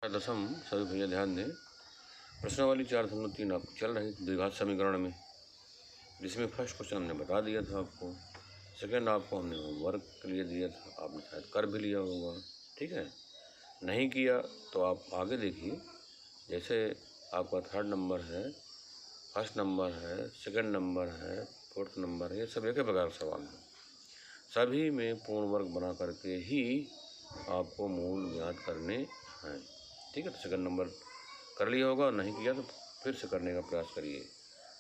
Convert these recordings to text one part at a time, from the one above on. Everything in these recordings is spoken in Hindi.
दशम सभी भैया ध्यान दें। प्रश्नावली 4.3 आपको चल रही द्विघात समीकरण में, जिसमें फर्स्ट क्वेश्चन हमने बता दिया था आपको, सेकंड आपको हमने होमवर्क के लिए दिया था, आपने शायद कर भी लिया होगा। ठीक है, नहीं किया तो आप आगे देखिए। जैसे आपका थर्ड नंबर है, फर्स्ट नंबर है, सेकंड नंबर है, फोर्थ नंबर है, ये सब एक ही प्रकार का सवाल है। सभी में पूर्ण वर्ग बना करके ही आपको मूल ज्ञात करने हैं। ठीक है, तो सेकंड नंबर कर लिया होगा, नहीं किया तो फिर से करने का प्रयास करिए।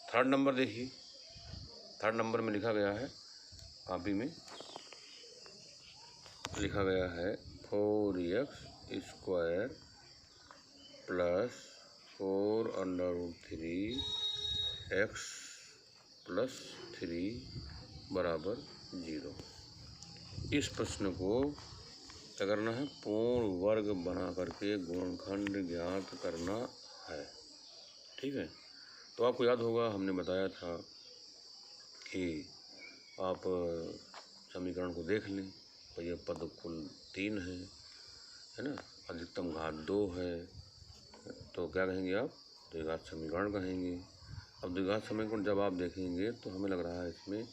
थर्ड नंबर देखिए, थर्ड नंबर में लिखा गया है, कॉपी में लिखा गया है 4x² प्लस 4√3x प्लस 3 बराबर 0। इस प्रश्न को क्या करना है? पूर्ण वर्ग बना करके गुणनखंड ज्ञात करना है। ठीक है, तो आपको याद होगा हमने बताया था कि आप समीकरण को देख लें। तो ये पद कुल 3 है ना, अधिकतम घात 2 है, तो क्या कहेंगे आप? द्विघात समीकरण कहेंगे। अब द्विघात समीकरण जब आप देखेंगे तो हमें लग रहा है इसमें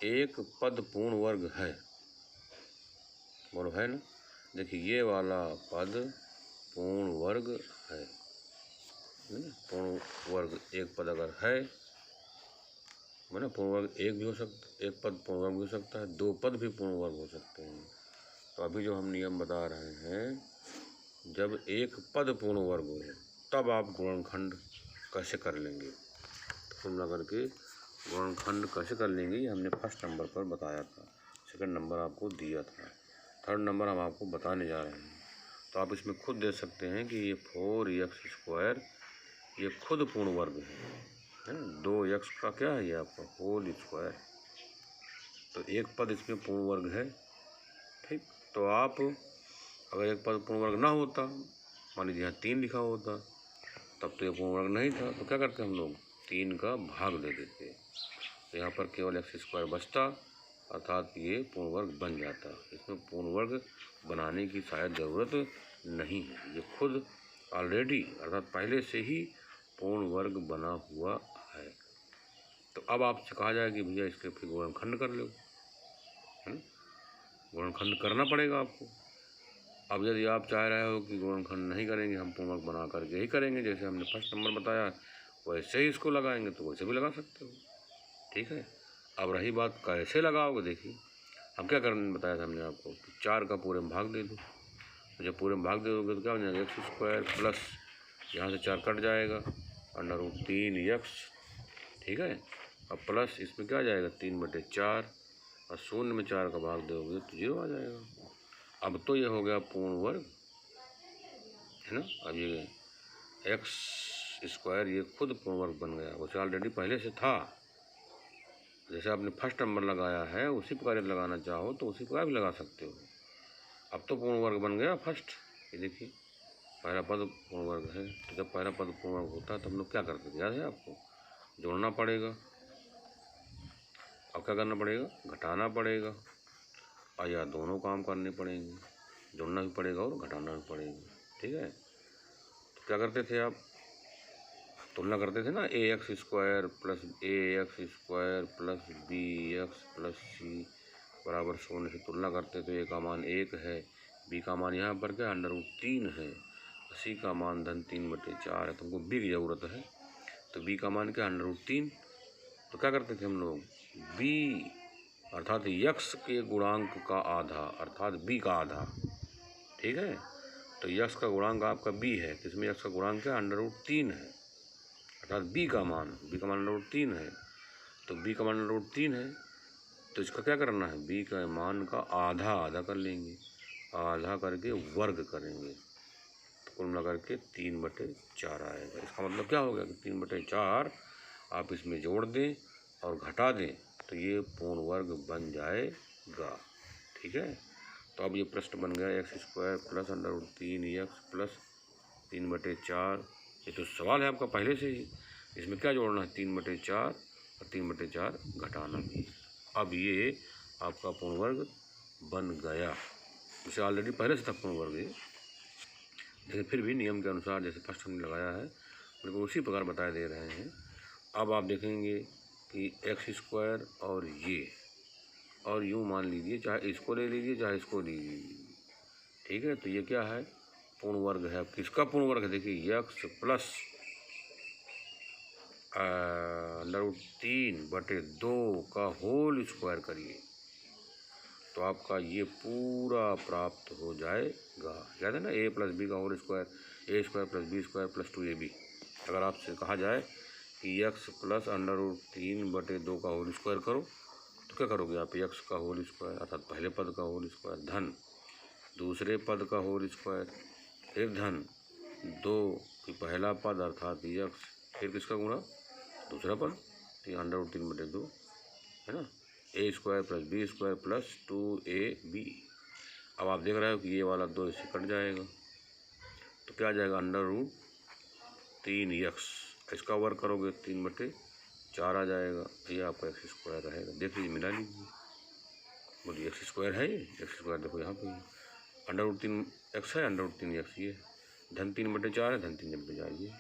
एक पद पूर्ण वर्ग है। बोलो है ना? देखिए ये वाला पद पूर्ण वर्ग है ना। पूर्ण वर्ग एक पद अगर है, मैंने पूर्ण वर्ग एक भी हो सकता, एक पद पूर्ण वर्ग भी हो सकता है, दो पद भी पूर्ण वर्ग हो सकते हैं। तो अभी जो हम नियम बता रहे हैं, जब एक पद पूर्ण वर्ग हो तब आप गुणनखंड कैसे कर लेंगे, तो कुल मिला करके गुणनखंड कैसे कर लेंगे ये हमने फर्स्ट नंबर पर बताया था, सेकंड नंबर आपको दिया था, थर्ड नंबर हम आपको बताने जा रहे हैं। तो आप इसमें खुद देख सकते हैं कि ये 4x² ये खुद पूर्ण वर्ग है ना। 2x का क्या है? ये आपका होल स्क्वायर, तो एक पद इसमें पूर्ण वर्ग है। ठीक, तो आप अगर एक पद पूर्ण वर्ग ना होता, मान लीजिए यहाँ 3 लिखा होता, तब तो ये पूर्ण वर्ग नहीं था, तो क्या करते हम लोग? 3 का भाग दे देते, तो यहाँ पर केवल x² बचता, अर्थात ये पूर्ण वर्ग बन जाता। इसमें पूर्ण वर्ग बनाने की शायद ज़रूरत नहीं है, ये खुद ऑलरेडी अर्थात पहले से ही पूर्ण वर्ग बना हुआ है। तो अब आपसे कहा जाए कि भैया इसके फिर गुणनखंड कर लो, है ना, गुणनखंड करना पड़ेगा आपको। अब यदि आप चाह रहे हो कि गुणनखंड नहीं करेंगे, हम पूर्ण वर्ग बना करके ही करेंगे, जैसे हमने फर्स्ट नंबर बताया वैसे ही इसको लगाएंगे, तो वैसे भी लगा सकते हो। ठीक है, अब रही बात कैसे लगाओगे, देखिए हम क्या करने बताया था हमने आपको कि 4 का पूरे में भाग दे दो। तो जब पूरे में भाग दे दोगे तो क्या हो जाएगा? x² प्लस यहाँ से 4 कट जाएगा, √3x। ठीक है, अब प्लस इसमें क्या आ जाएगा? 3/4, और शून्य में 4 का भाग दोगे तो 0 आ जाएगा। अब तो ये हो गया पूर्ण वर्ग, है ना। अब ये x² ये खुद पूर्ण वर्ग बन गया, वैसे ऑलरेडी पहले से था। जैसे आपने फर्स्ट नंबर लगाया है उसी प्रकार लगाना चाहो तो उसी प्रकार भी लगा सकते हो। अब तो पूर्ण वर्ग बन गया फर्स्ट। ये देखिए पहला पद पूर्ण वर्ग है, तो जब पहला पद पूर्ण वर्ग होता है तो हम लोग क्या करते थे? याद है आपको? जोड़ना पड़ेगा। अब क्या करना पड़ेगा? घटाना पड़ेगा, और या दोनों काम करने पड़ेंगे, जोड़ना भी पड़ेगा और घटाना भी पड़ेगा। ठीक है, तो क्या करते थे आप? तुलना करते थे ना, ax² plus ax² plus bx plus c बराबर 0 से तुलना करते थे। a का मान 1 है, b का मान यहाँ पर क्या? √3 है, c का मान (3/4) है। तुमको b की ज़रूरत है, तो b का मान क्या? √3। तो क्या करते थे हम लोग? b अर्थात यक्स के गुणांक का आधा, अर्थात b का आधा। ठीक है, तो यक्स का गुणांक आपका b है, किसमें यक्स का गुणांक क्या? √3 है, अर्थात b का मान √3 है। तो b का मान √3 है, तो इसका क्या करना है? b का मान का आधा आधा कर लेंगे, आधा करके वर्ग करेंगे, तो कुल मिला करके 3/4 आएगा। इसका मतलब क्या हो गया कि 3/4 आप इसमें जोड़ दें और घटा दें तो ये पूर्ण वर्ग बन जाएगा। ठीक है, तो अब ये प्रश्न बन गया x² प्लस √3x प्लस 3/4। ये तो सवाल है आपका पहले से ही, इसमें क्या जोड़ना है? 3/4 और 3/4 घटाना भी। अब ये आपका पूर्ण वर्ग बन गया, इसे ऑलरेडी पहले से था पूर्ण वर्ग ये। लेकिन फिर भी नियम के अनुसार जैसे फर्स्ट हमने लगाया है बिल्कुल उसी प्रकार बता दे रहे हैं। अब आप देखेंगे कि एक्स स्क्वायर और यूँ मान लीजिए, चाहे इसको ले लीजिए चाहे इसको ले लीजिए, ठीक है। तो ये क्या है, पूर्ण वर्ग है। अब किसका पूर्ण वर्ग है, देखिए एक्स प्लस √3/2 का होल स्क्वायर करिए तो आपका ये पूरा प्राप्त हो जाएगा। याद है ना, a + b का whole square, a² + b² + 2ab। अगर आपसे कहा जाए कि x प्लस √3/2 का होल स्क्वायर करो तो क्या करोगे आप, x का होल स्क्वायर अर्थात पहले पद का होल स्क्वायर धन दूसरे पद का होल स्क्वायर फिर धन 2 की पहला पद अर्थात x फिर किसका गुणा, दूसरा पद, तो √3/2 है ना, a² + b² + 2ab। अब आप देख रहे हो कि ये वाला 2 इससे कट जाएगा तो क्या आ जाएगा, √3x। इसका वर्ग करोगे 3/4 आ जाएगा, ये आपका x² रहेगा। देख लीजिए, मिला लीजिए, बोलिए x² है, ये x² देखो यहाँ पे √3x है, √3x ये धन 3/4 है, धन 3/4 ये,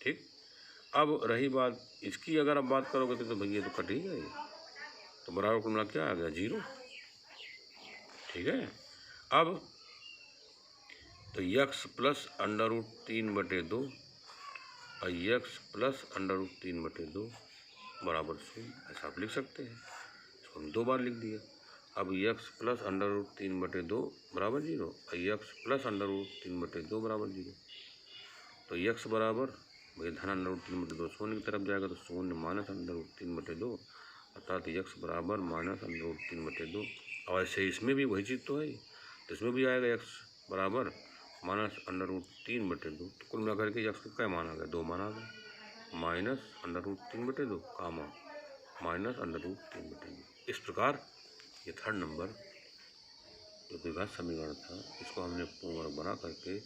ठीक। अब रही बात इसकी, अगर आप बात करोगे तो भैया तो कट ही गया ये, तो बराबर कुल मिला क्या आ गया, 0, ठीक है। अब तो x प्लस √3/2 और x प्लस √3/2 बराबर 0, ऐसा आप लिख सकते हैं। इसको हम 2 बार लिख दिया। अब x प्लस √3/2 बराबर 0 और x प्लस √3/2 बराबर 0। तो x बराबर भाई धन √3/2 शून्य की तरफ जाएगा तो 0 माइनस √3/2 अर्थात x बराबर माइनस √3/2। और ऐसे इसमें भी वही चीज़ तो है, तो इसमें भी आएगा x बराबर माइनस √3/2। तो कुल मिलाकर के x का क्या मान आ गया, 2 मान आ गया, माइनस √3/2 कामा माइनस √3/2। इस प्रकार ये थर्ड नंबर जो द्विघात समीकरण था इसको हमने पूर्ण वर्ग बना करके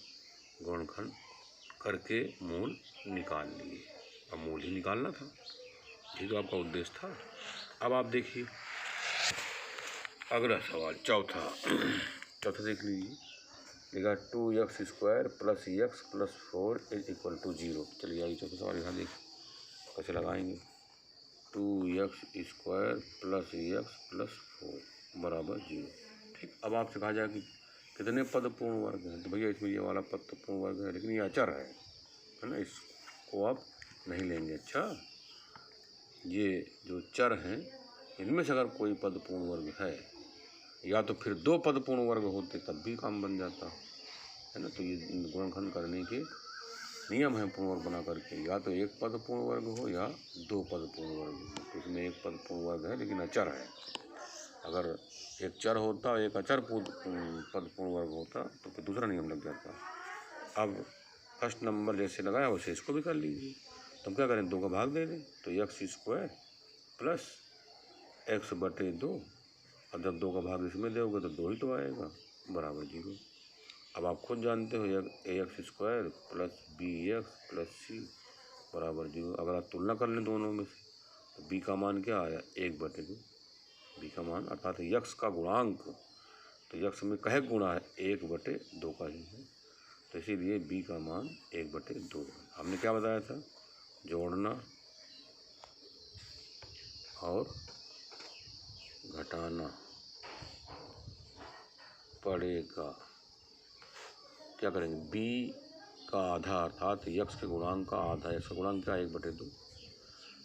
गुणनखंड करके मूल निकाल लिए। अब मूल ही निकालना था, ये तो आपका उद्देश्य था। अब आप देखिए अगला सवाल, चौथा देख लीजिए, देखा 2x² + x + 4 = 0। चलिए आइए चौथा सवाल यहाँ देखिए कैसे लगाएंगे। 2x² + x + 4 बराबर 0, ठीक। अब आपसे कहा जाए कि कितने पद पूर्ण वर्ग हैं, तो भैया इसमें ये वाला पद तो पूर्ण वर्ग है, लेकिन ये अचर है ना, इसको आप नहीं लेंगे। अच्छा, ये जो चर हैं इनमें से अगर कोई पद पूर्ण वर्ग है या तो फिर 2 पद पूर्ण वर्ग होते तब भी काम बन जाता है ना। तो ये गुणनखंड करने के नियम है पूर्ण वर्ग बना करके, या तो 1 पद पूर्ण वर्ग हो या 2 पद पूर्ण वर्ग हो। तो इसमें 1 पद पूर्ण वर्ग है लेकिन अचर है। अगर एक चर होता और एक अचर पद पूर्ण वर्ग होता तो फिर दूसरा नियम लग जाता। अब फर्स्ट नंबर जैसे लगाया वैसे इसको भी कर लीजिए। तो हम क्या करें, 2 का भाग दे दें तो x² प्लस x/2, और जब 2 का भाग इसमें दोगे तो 2 ही तो आएगा बराबर 0। अब आप खुद जानते हो ax² + bx + c बराबर 0। अगर आप तुलना कर लें दोनों में से तो b का मान क्या आया, 1/2। b का मान अर्थात x का गुणांक, तो x में कहे गुणा है 1/2 का ही है, तो इसीलिए b का मान 1/2 है। हमने क्या बताया था, जोड़ना और घटाना पड़ेगा। क्या करेंगे, b का आधा अर्थात x के गुणांक का आधा, x का गुणांक क्या 1/2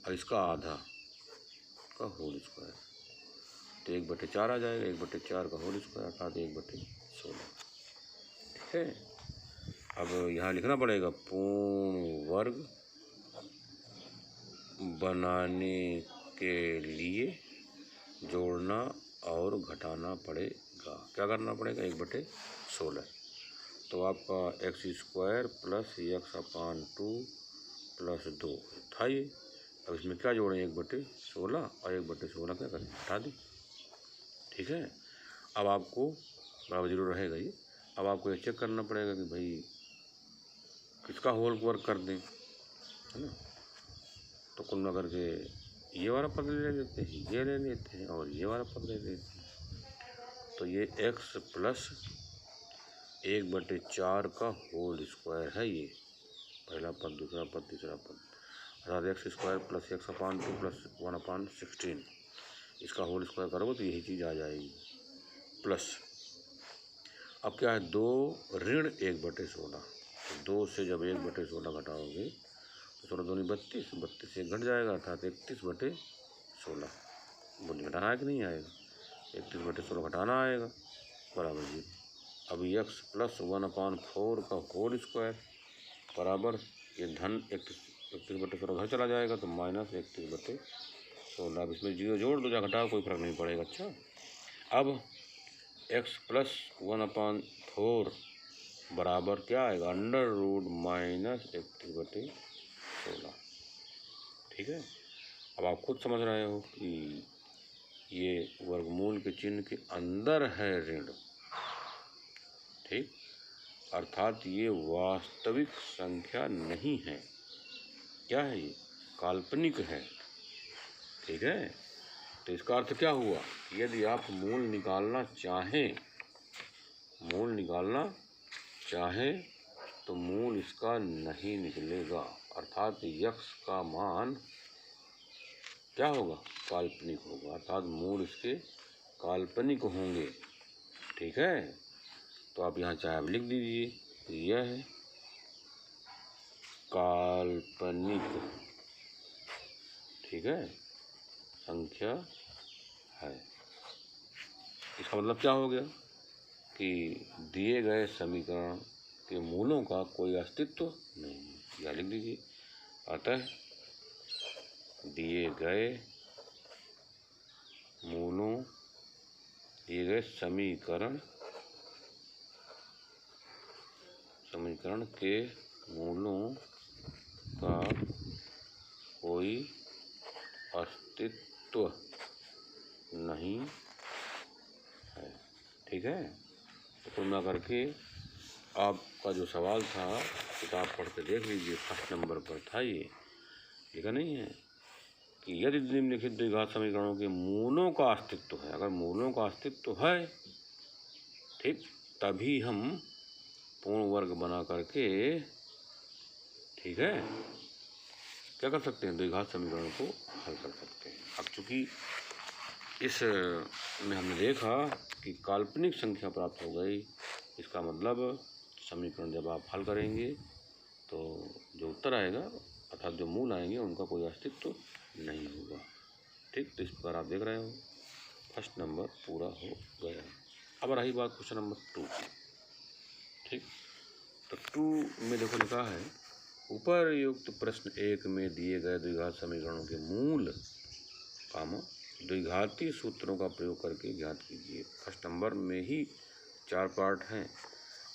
और इसका आधा का होल स्क्वायर, तो 1/4 आ जाएगा, 1/4 का होल स्क्वायर अर्थात 1/16, ठीक है। अब यहाँ लिखना पड़ेगा पूर्ण वर्ग बनाने के लिए जोड़ना और घटाना पड़ेगा। क्या करना पड़ेगा, 1/16। तो आपका x² + x/2 + 2 था ये। अब इसमें क्या जोड़ें, 1/16 और 1/16 क्या करें, हटा दें, ठीक है। अब आपको बराबर 0 रहेगा ये। अब आपको ये चेक करना पड़ेगा कि भाई किसका होल वर्ग कर दें, है ना। तो कुल मिला करके ये वाला पद ले लेते हैं, ये ले लेते हैं और ये वाला पद ले लेते हैं। तो ये x प्लस 1/4 का होल स्क्वायर है ये, पहला पद, दूसरा पद, तीसरा पद, अर्थात x² प्लस x/2 प्लस 1/16, इसका होल स्क्वायर करोगे तो यही चीज़ आ जाएगी। प्लस अब क्या है, 2 ऋण 1/16, तो 2 से जब 1/16 घटाओगे तो 16 दूनी 32, 32 से घट जाएगा अर्थात 31/16। बोली घटाना है कि नहीं आएगा, 31/16 घटाना आएगा बराबर 0। अब x प्लस 1/4 का होल स्क्वायर बराबर ये धन 31/16 घर चला जाएगा तो माइनस 31/16। अब इसमें 0 जोड़ दो, या घटाओ, कोई फर्क नहीं पड़ेगा। अच्छा, अब x प्लस 1/4 बराबर क्या आएगा, अंडर रूट माइनस 31/16। ठीक है, अब आप खुद समझ रहे हो कि ये वर्गमूल के चिन्ह के अंदर है ऋण, ठीक, अर्थात ये वास्तविक संख्या नहीं है, क्या है, ये काल्पनिक है। ठीक है, तो इसका अर्थ क्या हुआ, यदि आप मूल निकालना चाहें तो मूल इसका नहीं निकलेगा, अर्थात यक्ष का मान क्या होगा, काल्पनिक होगा, अर्थात मूल इसके काल्पनिक होंगे। ठीक है, तो आप यहाँ चाहे आप लिख दीजिए, यह काल्पनिक, ठीक है, संख्या है। इसका मतलब क्या हो गया कि दिए गए समीकरण के मूलों का कोई अस्तित्व नहीं है। या लिख दीजिए, अतः दिए गए समीकरण के मूलों का कोई अस्तित्व नहीं है। ठीक है, तो कुल मिला करके आपका जो सवाल था, किताब पढ़ के देख लीजिए, फर्स्ट नंबर पर था ये, लिखा नहीं है कि यदि निम्नलिखित द्विघात समीकरणों के मूलों का अस्तित्व है, अगर मूलों का अस्तित्व है, ठीक, तभी हम पूर्ण वर्ग बना करके, ठीक है, क्या कर सकते हैं, द्विघात समीकरण को हल कर सकते हैं। अब चूँकि इस में हमने देखा कि काल्पनिक संख्या प्राप्त हो गई, इसका मतलब समीकरण जब आप हल करेंगे तो जो उत्तर आएगा अर्थात जो मूल आएंगे उनका कोई अस्तित्व नहीं होगा। ठीक, तो इस प्रकार आप देख रहे हो फर्स्ट नंबर पूरा हो गया। अब रही बात क्वेश्चन नंबर 2। ठीक, तो 2 में देखो लिखा है, उपरयुक्त प्रश्न 1 में दिए गए द्विघात समीकरणों के मूल द्विघाती सूत्रों का प्रयोग करके ज्ञात कीजिए। फर्स्ट नंबर में ही 4 पार्ट हैं।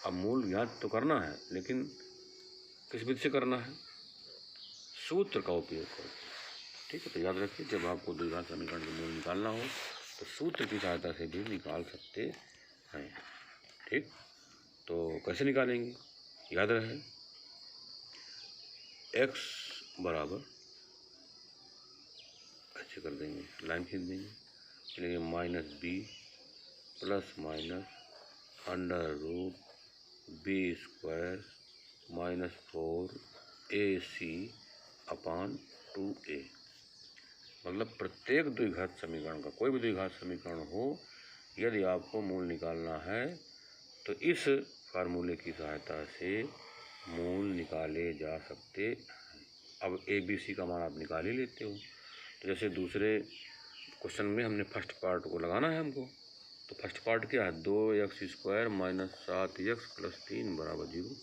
अब मूल ज्ञात तो करना है, लेकिन किस विधि से करना है, सूत्र का उपयोग करके। ठीक है, तो याद रखिए, जब आपको द्विघात समीकरण का मूल निकालना हो तो सूत्र की सहायता से भी निकाल सकते हैं। ठीक, तो कैसे निकालेंगे, याद रहे, x बराबर, ऐसे कर देंगे, लाइन खींच देंगे, चलिए -b plus minus √b² -4ac/2a। मतलब प्रत्येक द्विघात समीकरण का, कोई भी द्विघात समीकरण हो, यदि आपको मूल निकालना है तो इस फार्मूले की सहायता से मूल निकाले जा सकते हैं। अब ABC का मान आप निकाल ही लेते हो, तो जैसे दूसरे क्वेश्चन में हमने फर्स्ट पार्ट को लगाना है हमको, तो फर्स्ट पार्ट क्या है, 2x² -7x + 3 = 0।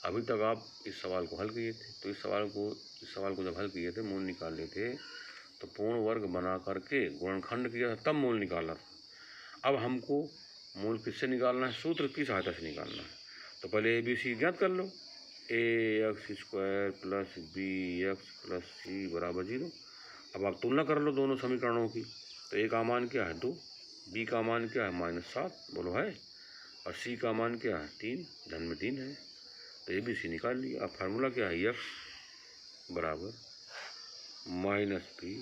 अभी तक आप इस सवाल को हल किए थे, तो इस सवाल को जब हल किए थे, मूल निकाले थे, तो पूर्ण वर्ग बना करके गुणनखंड किया, तब मूल निकाला था। अब हमको मूल किससे निकालना है, सूत्र की सहायता से निकालना है। तो पहले ABC ज्ञात कर लो, ax² + bx + c = 0। अब आप तुलना कर लो दोनों समीकरणों की, तो a का मान क्या है 2, b का मान क्या है -7, बोलो है, और c का मान क्या है 3, धन में 3 है, तो ABC निकाल लिया। अब फार्मूला क्या है, x बराबर -b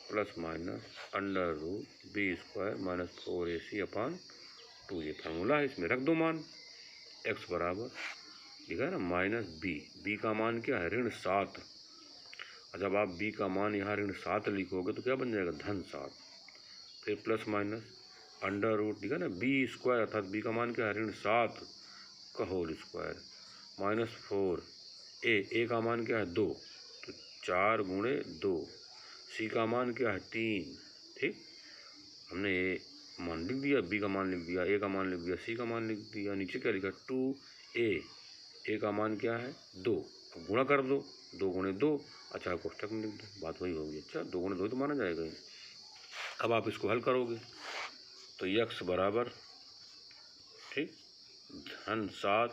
plus minus √b² -4ac/2, ये फार्मूला है, इसमें रख दो मान, x बराबर लिखा है ना माइनस बी का मान क्या है ऋण 7। जब आप b का मान यहाँ ऋण 7 लिखोगे तो क्या बन जाएगा धन 7, फिर प्लस माइनस अंडर रूट लिखा ना बी स्क्वायर अर्थात b का मान क्या है ऋण 7 का होल स्क्वायर माइनस 4 ए का मान क्या है 2 तो 4 गुणे 2, सी का मान क्या है 3। ठीक, हमने ए मान लिख दिया, बी का मान लिख दिया, ए का मान लिख दिया, सी का मान लिख दिया, नीचे क्या लिखा 2a, ए का मान क्या है 2, अब गुणा कर दो 2 गुणे 2, अच्छा कोष्टक में लिख दो, बात वही होगी। अच्छा 2 गुणे 2 तो माना जाएगा ही। अब आप इसको हल करोगे तो x बराबर ठीक धन 7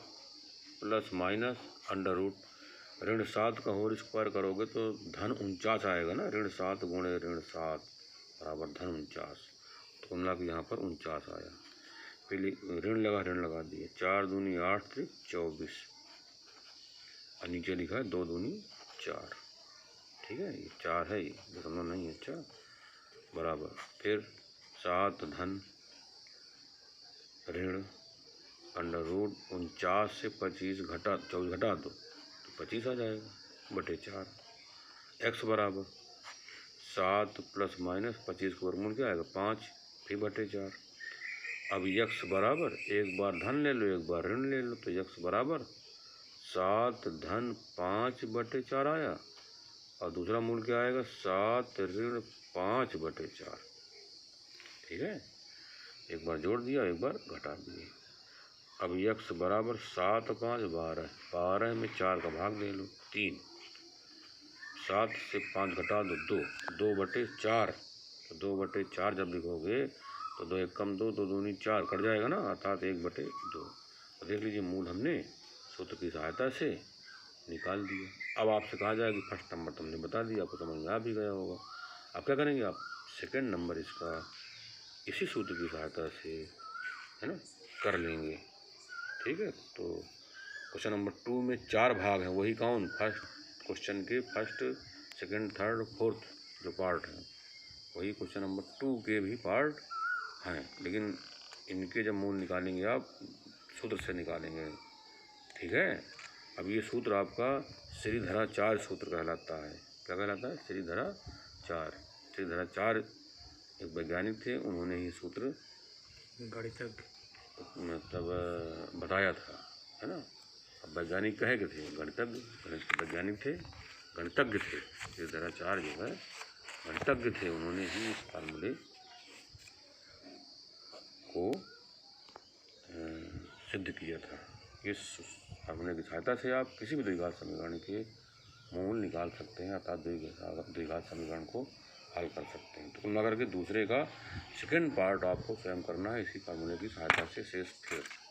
प्लस माइनस अंडर रूट ऋण 7 का होल स्क्वायर करोगे तो धन 49 आएगा ना, ऋण 7 गुणे ऋण 7 बराबर धन 49, तो मिला के यहाँ पर 49 आया। फिर ऋण लगा दिए, 4 दूनी 8 3 24 और नीचे लिखा है 2 दूनी 4। ठीक है, ये 4 है, ये दशमलव नहीं है। अच्छा बराबर फिर 7 धन ऋण अंडर रूट 49 से 24 घटा दो तो 25 आ जाएगा बटे 4। x बराबर 7 प्लस माइनस 25 का वर्गमूल क्या आएगा 5 फिर बटे 4। अब x बराबर एक बार धन ले लो एक बार ऋण ले लो तो x बराबर 7 धन 5 बटे 4 आया और दूसरा मूल क्या आएगा 7 ऋण 5 बटे 4। ठीक है, एक बार जोड़ दिया एक बार घटा दिए। अब x बराबर 7 5 12, 12 में 4 का भाग दे लो 3, 7 से 5 घटा दो 2, 2 बटे 4, तो 2 बटे 4 जब लिखोगे तो 2 एक कम 2, 2 दूनी 4 कट जाएगा ना, अर्थात 1 बटे 2। तो देख लीजिए मूल हमने सूत्र की सहायता से निकाल दिया। अब आपसे कहा जाए कि फर्स्ट नंबर तुमने बता दिया, आपको समझ में आ भी गया होगा। अब क्या करेंगे आप सेकंड नंबर इसका इसी सूत्र की सहायता से है ना कर लेंगे। ठीक है, तो क्वेश्चन नंबर 2 में 4 भाग हैं, वही कौन फर्स्ट क्वेश्चन के फर्स्ट सेकंड थर्ड फोर्थ जो पार्ट हैं वही क्वेश्चन नंबर 2 के भी पार्ट हैं, लेकिन इनके जब मूल निकालेंगे आप सूत्र से निकालेंगे। ठीक है, अब ये सूत्र आपका श्रीधराचार्य सूत्र कहलाता है। क्या कहलाता है श्रीधराचार्य एक वैज्ञानिक थे, उन्होंने ही सूत्र गणितज्ञ मतलब बताया था, है ना। अब वैज्ञानिक कहे के थे गणितज्ञ, वैज्ञानिक थे गणितज्ञ थे, श्रीधराचार्य जो है गणितज्ञ थे, उन्होंने ही इस फार्मूले को सिद्ध किया था। इस फार्मूले की सहायता से आप किसी भी द्विघात समीकरण के मूल निकाल सकते हैं, अर्थात द्विघात समीकरण को हल कर सकते हैं। तो कुल मिलाकर के दूसरे का सेकंड पार्ट आपको स्वयं करना है इसी फार्मूले की सहायता से शेष थ्योरम।